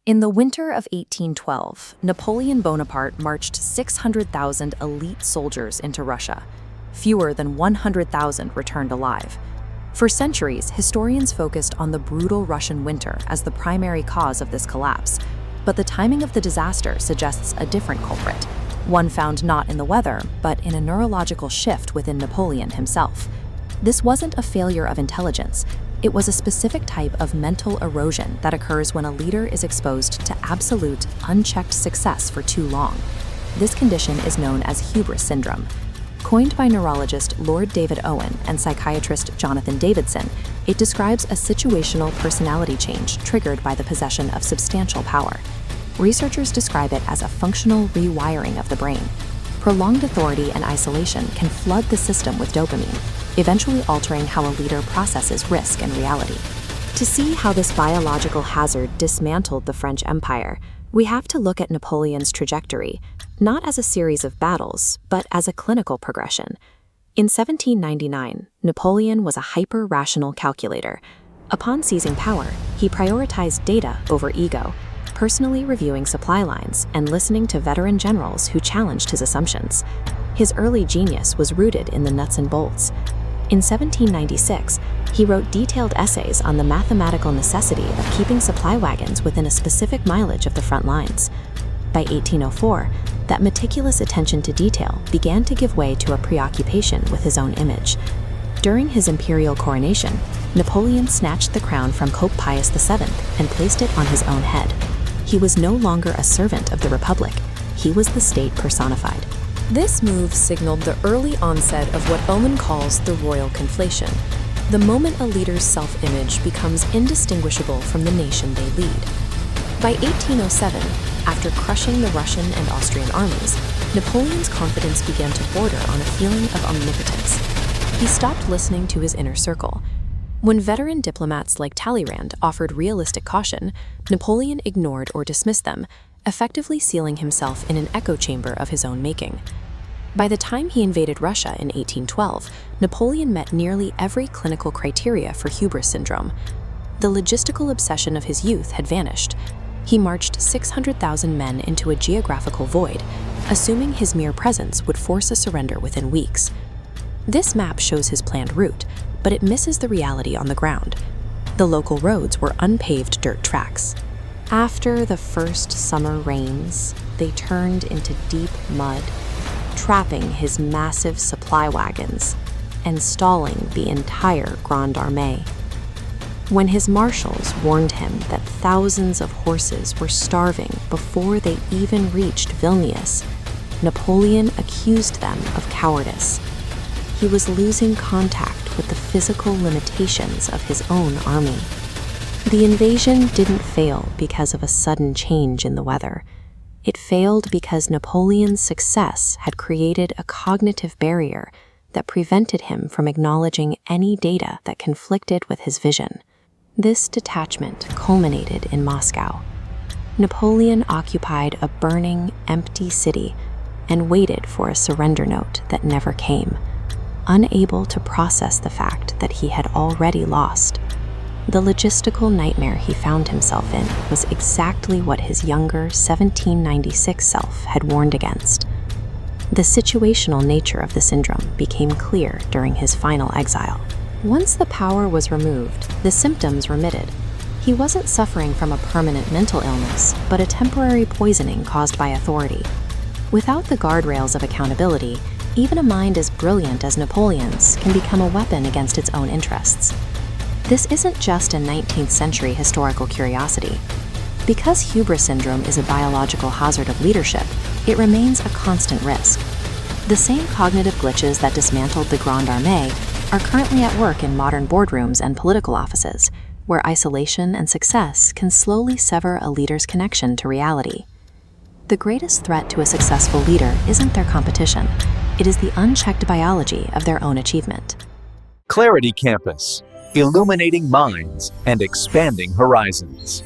In the winter of 1812, Napoleon Bonaparte marched 600,000 elite soldiers into Russia. Fewer than 100,000 returned alive. For centuries, historians focused on the brutal Russian winter as the primary cause of this collapse. But the timing of the disaster suggests a different culprit, one found not in the weather, but in a neurological shift within Napoleon himself. This wasn't a failure of intelligence. It was a specific type of mental erosion that occurs when a leader is exposed to absolute, unchecked success for too long. This condition is known as Hubris Syndrome. Coined by neurologist Lord David Owen and psychiatrist Jonathan Davidson, it describes a situational personality change triggered by the possession of substantial power. Researchers describe it as a functional rewiring of the brain. Prolonged authority and isolation can flood the system with dopamine, eventually altering how a leader processes risk and reality. To see how this biological hazard dismantled the French Empire, we have to look at Napoleon's trajectory, not as a series of battles, but as a clinical progression. In 1799, Napoleon was a hyper-rational calculator. Upon seizing power, he prioritized data over ego, personally reviewing supply lines and listening to veteran generals who challenged his assumptions. His early genius was rooted in the nuts and bolts. In 1796, he wrote detailed essays on the mathematical necessity of keeping supply wagons within a specific mileage of the front lines. By 1804, that meticulous attention to detail began to give way to a preoccupation with his own image. During his imperial coronation, Napoleon snatched the crown from Pope Pius VII and placed it on his own head. He was no longer a servant of the Republic. He was the state personified. This move signaled the early onset of what Owen calls the royal conflation, the moment a leader's self-image becomes indistinguishable from the nation they lead. By 1807, after crushing the Russian and Austrian armies, Napoleon's confidence began to border on a feeling of omnipotence. He stopped listening to his inner circle. When veteran diplomats like Talleyrand offered realistic caution, Napoleon ignored or dismissed them, effectively sealing himself in an echo chamber of his own making. By the time he invaded Russia in 1812, Napoleon met nearly every clinical criteria for Hubris syndrome. The logistical obsession of his youth had vanished. He marched 600,000 men into a geographical void, assuming his mere presence would force a surrender within weeks. This map shows his planned route, but it misses the reality on the ground. The local roads were unpaved dirt tracks. After the first summer rains, they turned into deep mud, trapping his massive supply wagons and stalling the entire Grande Armée. When his marshals warned him that thousands of horses were starving before they even reached Vilnius, Napoleon accused them of cowardice. He was losing contact with the physical limitations of his own army. The invasion didn't fail because of a sudden change in the weather. It failed because Napoleon's success had created a cognitive barrier that prevented him from acknowledging any data that conflicted with his vision. This detachment culminated in Moscow. Napoleon occupied a burning, empty city and waited for a surrender note that never came, unable to process the fact that he had already lost. The logistical nightmare he found himself in was exactly what his younger 1796 self had warned against. The situational nature of the syndrome became clear during his final exile. Once the power was removed, the symptoms remitted. He wasn't suffering from a permanent mental illness, but a temporary poisoning caused by authority. Without the guardrails of accountability, even a mind as brilliant as Napoleon's can become a weapon against its own interests. This isn't just a 19th century historical curiosity. Because hubris syndrome is a biological hazard of leadership, it remains a constant risk. The same cognitive glitches that dismantled the Grande Armée are currently at work in modern boardrooms and political offices, where isolation and success can slowly sever a leader's connection to reality. The greatest threat to a successful leader isn't their competition. It is the unchecked biology of their own achievement. Clarity Campus, illuminating minds and expanding horizons.